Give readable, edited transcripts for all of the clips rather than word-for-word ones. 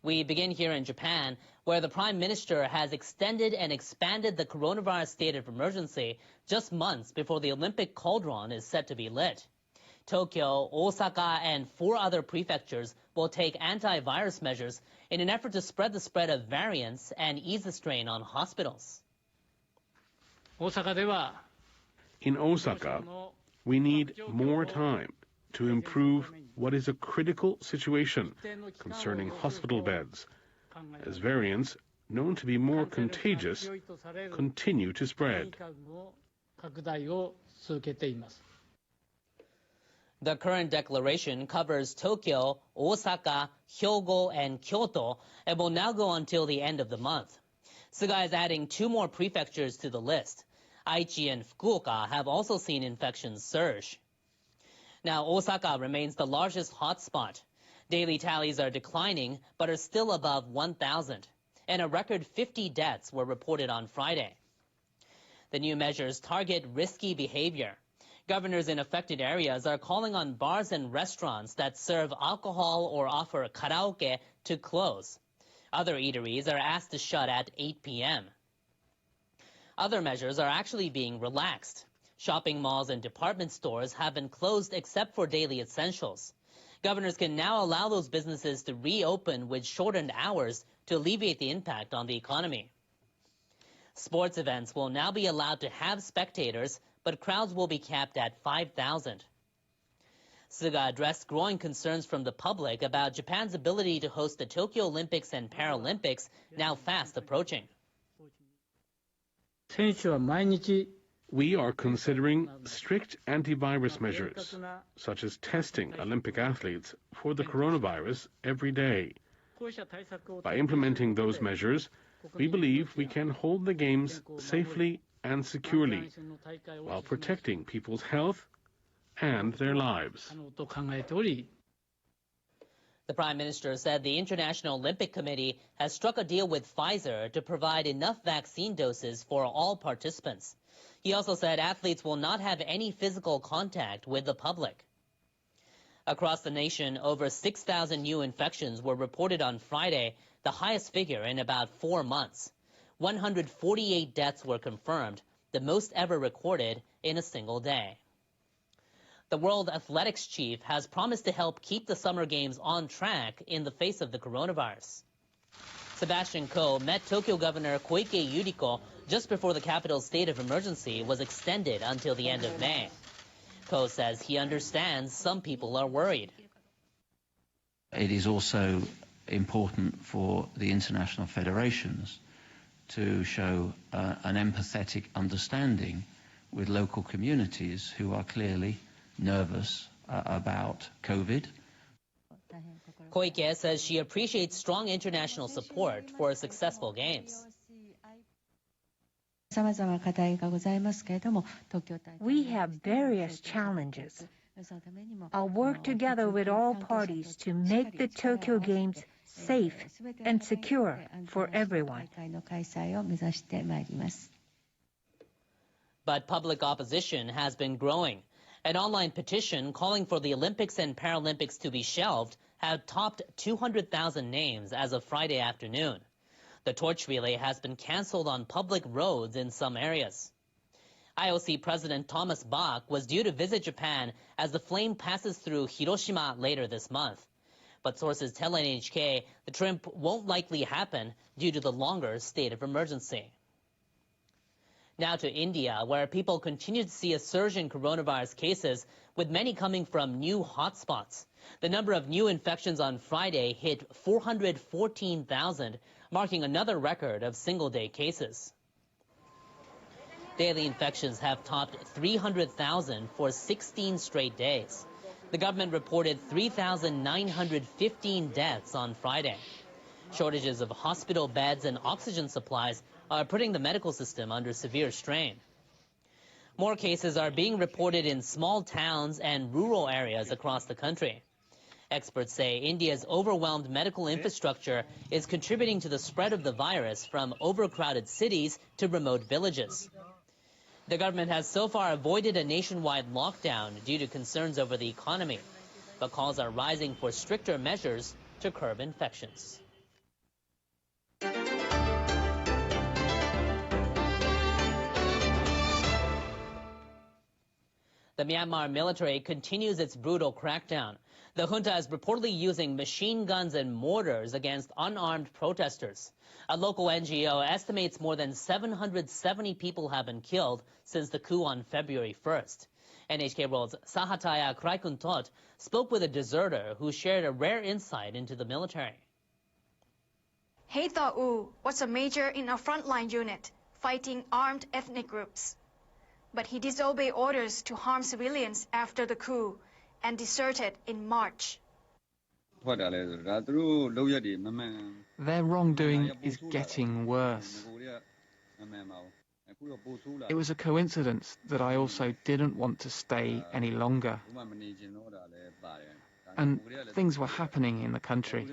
We begin here in Japan, where the Prime Minister has extended and expanded the coronavirus state of emergency just months before the Olympic cauldron is set to be lit. Tokyo, Osaka, and 4 other prefectures will take antivirus measures in an effort to spread the spread of variants and ease the strain on hospitals. In Osaka, we need more time to improve what is a critical situation concerning hospital beds, as variants known to be more contagious continue to spread. The current declaration covers Tokyo, Osaka, Hyogo, and Kyoto and will now go until the end of the month. Suga is adding 2 more prefectures to the list. Aichi and Fukuoka have also seen infections surge. Now, Osaka remains the largest hotspot. Daily tallies are declining, but are still above 1,000, and a record 50 deaths were reported on Friday. The new measures target risky behavior. Governors in affected areas are calling on bars and restaurants that serve alcohol or offer karaoke to close. Other eateries are asked to shut at 8 p.m. Other measures are actually being relaxed. Shopping malls and department stores have been closed except for daily essentials. Governors can now allow those businesses to reopen with shortened hours to alleviate the impact on the economy. Sports events will now be allowed to have spectators, but crowds will be capped at 5,000. Suga addressed growing concerns from the public about Japan's ability to host the Tokyo Olympics and Paralympics, now fast approaching. We are considering strict antivirus measures, such as testing Olympic athletes for the coronavirus every day. By implementing those measures, we believe we can hold the Games safely and securely, while protecting people's health and their lives. The Prime Minister said the International Olympic Committee has struck a deal with Pfizer to provide enough vaccine doses for all participants. He also said athletes will not have any physical contact with the public. Across the nation, over 6,000 new infections were reported on Friday, the highest figure in about 4 months. 148 deaths were confirmed, the most ever recorded in a single day. The World Athletics chief has promised to help keep the Summer Games on track in the face of the coronavirus. Sebastian Coe met Tokyo Governor Koike Yuriko just before the capital's state of emergency was extended until the end of May. Coe says he understands some people are worried. It is also important for the international federations to show an empathetic understanding with local communities who are clearly nervous about COVID. Koike says she appreciates strong international support for a successful Games. We have various challenges. I'll work together with all parties to make the Tokyo Games safe and secure for everyone. But public opposition has been growing. An online petition calling for the Olympics and Paralympics to be shelved had topped 200,000 names as of Friday afternoon. The torch relay has been canceled on public roads in some areas. IOC President Thomas Bach was due to visit Japan as the flame passes through Hiroshima later this month. But sources tell NHK the trip won't likely happen due to the longer state of emergency. Now to India, where people continue to see a surge in coronavirus cases, with many coming from new hotspots. The number of new infections on Friday hit 414,000, marking another record of single-day cases. Daily infections have topped 300,000 for 16 straight days. The government reported 3,915 deaths on Friday. Shortages of hospital beds and oxygen supplies are putting the medical system under severe strain. More cases are being reported in small towns and rural areas across the country. Experts say India's overwhelmed medical infrastructure is contributing to the spread of the virus from overcrowded cities to remote villages. The government has so far avoided a nationwide lockdown due to concerns over the economy, but calls are rising for stricter measures to curb infections. The Myanmar military continues its brutal crackdown. The junta is reportedly using machine guns and mortars against unarmed protesters. A local NGO estimates more than 770 people have been killed since the coup on February 1st. NHK World's Sahataya Kraikuntot spoke with a deserter who shared a rare insight into the military. Heitha was a major in a frontline unit fighting armed ethnic groups. But he disobeyed orders to harm civilians after the coup and deserted in March. Their wrongdoing is getting worse. It was a coincidence that I also didn't want to stay any longer. And things were happening in the country.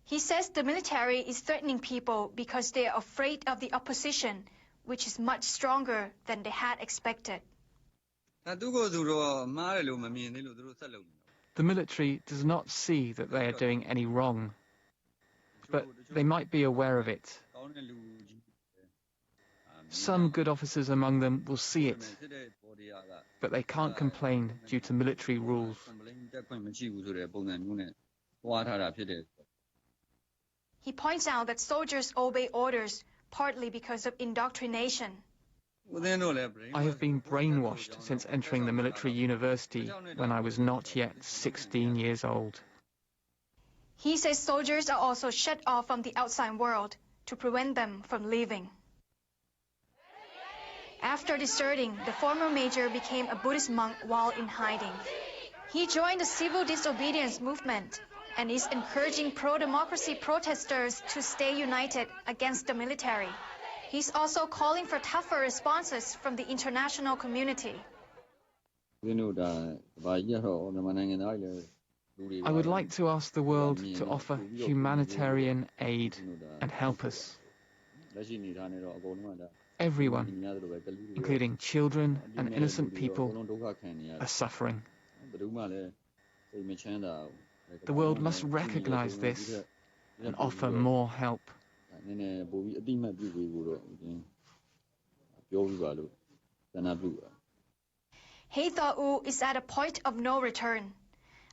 He says the military is threatening people because they are afraid of the opposition, which is much stronger than they had expected. The military does not see that they are doing any wrong, but they might be aware of it. Some good officers among them will see it, but they can't complain due to military rules. He points out that soldiers obey orders partly because of indoctrination. I have been brainwashed since entering the military university when I was not yet 16 years old. He says soldiers are also shut off from the outside world to prevent them from leaving. After deserting, the former major became a Buddhist monk while in hiding. He joined the civil disobedience movement and is encouraging pro-democracy protesters to stay united against the military. He's also calling for tougher responses from the international community. I would like to ask the world to offer humanitarian aid and help us. Everyone, including children and innocent people, are suffering. The world must recognize this and offer more help. Heitha is at a point of no return.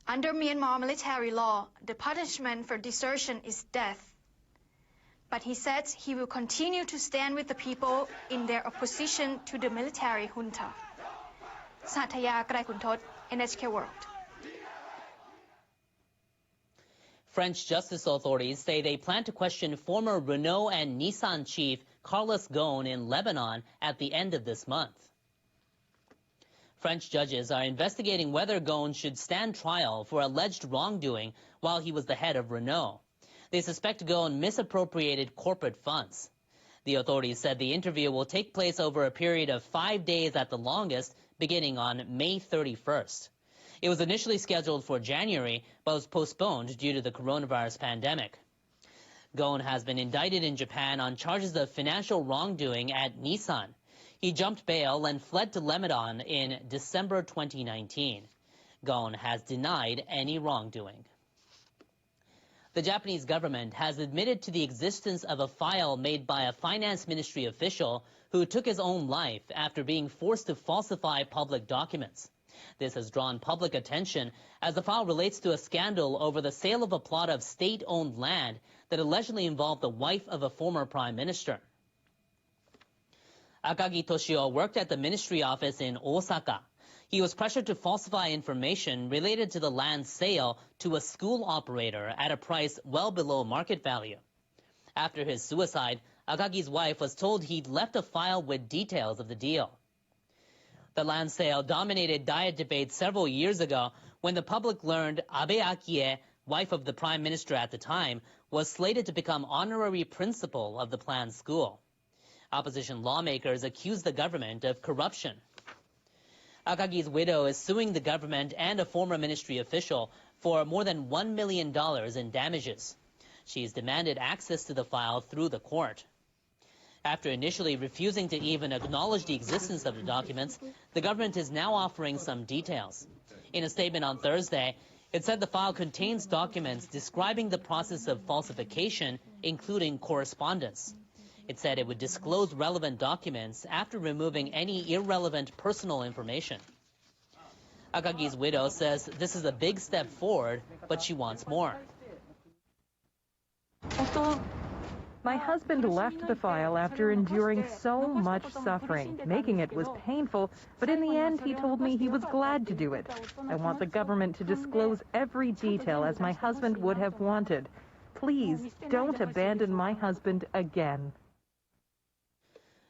Under Myanmar military law, the punishment for desertion is death. But he says he will continue to stand with the people in their opposition to the military junta. Sataya Kraikuntot, NHK World. French justice authorities say they plan to question former Renault and Nissan chief Carlos Ghosn in Lebanon at the end of this month. French judges are investigating whether Ghosn should stand trial for alleged wrongdoing while he was the head of Renault. They suspect Ghosn misappropriated corporate funds. The authorities said the interview will take place over a period of 5 days at the longest, beginning on May 31st. It was initially scheduled for January, but was postponed due to the coronavirus pandemic. Ghosn has been indicted in Japan on charges of financial wrongdoing at Nissan. He jumped bail and fled to Lebanon in December 2019. Ghosn has denied any wrongdoing. The Japanese government has admitted to the existence of a file made by a finance ministry official who took his own life after being forced to falsify public documents. This has drawn public attention as the file relates to a scandal over the sale of a plot of state-owned land that allegedly involved the wife of a former prime minister. Akagi Toshio worked at the ministry office in Osaka. He was pressured to falsify information related to the land sale to a school operator at a price well below market value. After his suicide, Akagi's wife was told he'd left a file with details of the deal. The land sale dominated diet debates several years ago when the public learned Abe Akie, wife of the prime minister at the time, was slated to become honorary principal of the planned school. Opposition lawmakers accused the government of corruption. Akagi's widow is suing the government and a former ministry official for more than $1 million in damages. She's demanded access to the file through the court. After initially refusing to even acknowledge the existence of the documents, the government is now offering some details. In a statement on Thursday, it said the file contains documents describing the process of falsification, including correspondence. It said it would disclose relevant documents after removing any irrelevant personal information. Akagi's widow says this is a big step forward, but she wants more. My husband left the file after enduring so much suffering. Making it was painful, but in the end he told me he was glad to do it. I want the government to disclose every detail as my husband would have wanted. Please don't abandon my husband again.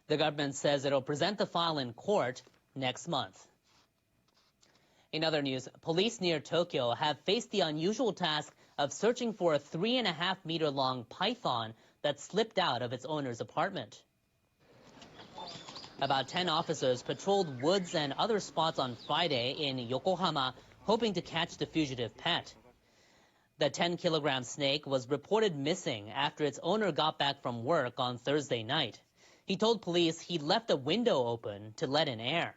The government says it'll present the file in court next month. In other news, police near Tokyo have faced the unusual task of searching for a 3.5-meter-long python that slipped out of its owner's apartment. About 10 officers patrolled woods and other spots on Friday in Yokohama, hoping to catch the fugitive pet. The 10-kilogram snake was reported missing after its owner got back from work on Thursday night. He told police he left a window open to let in air.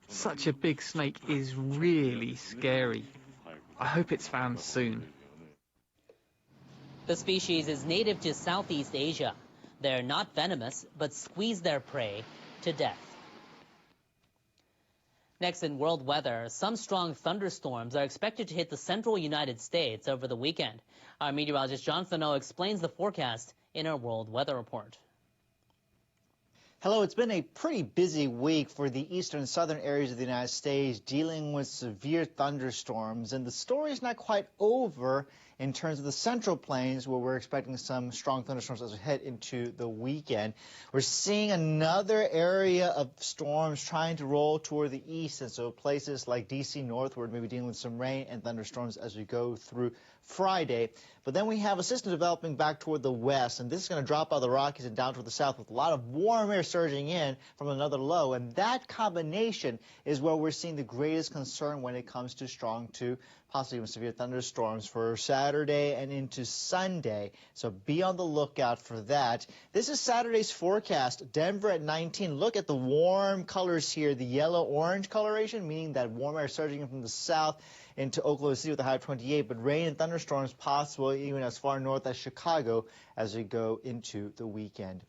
Such a big snake is really scary. I hope it's found soon. The species is native to Southeast Asia. They're not venomous, but squeeze their prey to death. Next, in world weather, some strong thunderstorms are expected to hit the central United States over the weekend. Our meteorologist Jonathan Oh explains the forecast in our world weather report. Hello, it's been a pretty busy week for the eastern and southern areas of the United States dealing with severe thunderstorms, and the story is not quite over in terms of the central plains where we're expecting some strong thunderstorms as we head into the weekend. We're seeing another area of storms trying to roll toward the east, and so places like D.C. northward may be dealing with some rain and thunderstorms as we go through Friday. But then we have a system developing back toward the west, and this is going to drop out of the Rockies and down toward the south with a lot of warm air surging in from another low, and that combination is where we're seeing the greatest concern when it comes to strong to possibly even severe thunderstorms for Saturday and into Sunday. So be on the lookout for that. This is Saturday's forecast. Denver at 19. Look at the warm colors here, the yellow-orange coloration, meaning that warm air surging in from the south into Oklahoma City with a high of 28, but rain and thunderstorms possible even as far north as Chicago as we go into the weekend.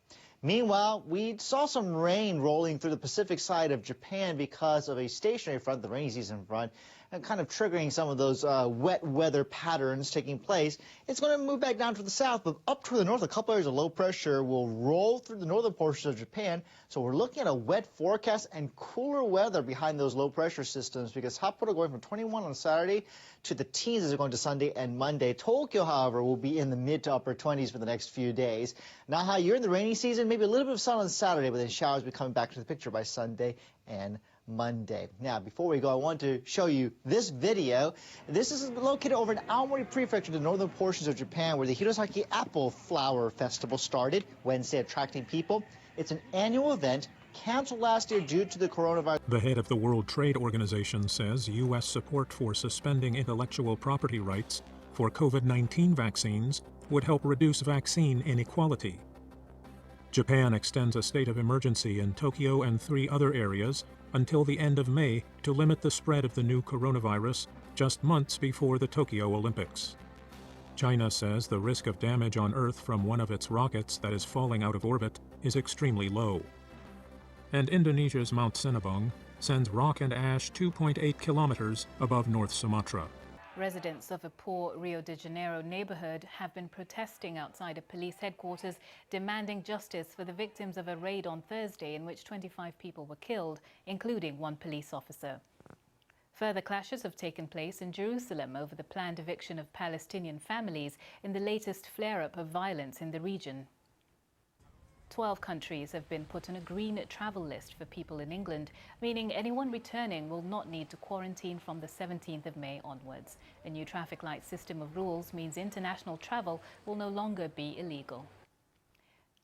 Meanwhile, we saw some rain rolling through the Pacific side of Japan because of a stationary front, the rainy season front, and kind of triggering some of those wet weather patterns taking place. It's going to move back down to the south, but up toward the north, a couple areas of low pressure will roll through the northern portions of Japan. So we're looking at a wet forecast and cooler weather behind those low pressure systems because Sapporo going from 21 on Saturday to the teens as we're going to Sunday and Monday. Tokyo, however, will be in the mid to upper 20s for the next few days. Now, how you're in the rainy season, maybe a little bit of sun on Saturday, but then showers will be coming back to the picture by Sunday and Monday. Now, before we go, I want to show you this video. This is located over in Aomori Prefecture, the northern portions of Japan, where the Hirosaki Apple Flower Festival started Wednesday, attracting people. It's an annual event canceled last year due to the coronavirus. The head of the World Trade Organization says U.S. support for suspending intellectual property rights for COVID-19 vaccines would help reduce vaccine inequality. Japan extends a state of emergency in Tokyo and 3 other areas until the end of May to limit the spread of the new coronavirus just months before the Tokyo Olympics. China says the risk of damage on Earth from one of its rockets that is falling out of orbit is extremely low. And Indonesia's Mount Sinabung sends rock and ash 2.8 kilometers above North Sumatra. Residents of a poor Rio de Janeiro neighborhood have been protesting outside a police headquarters, demanding justice for the victims of a raid on Thursday in which 25 people were killed, including 1 police officer. Further clashes have taken place in Jerusalem over the planned eviction of Palestinian families in the latest flare-up of violence in the region. 12 countries have been put on a green travel list for people in England, meaning anyone returning will not need to quarantine from the 17th of May onwards. A new traffic light system of rules means international travel will no longer be illegal.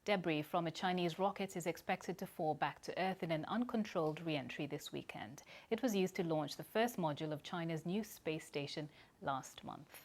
Debris from a Chinese rocket is expected to fall back to Earth in an uncontrolled re-entry this weekend. It was used to launch the first module of China's new space station last month.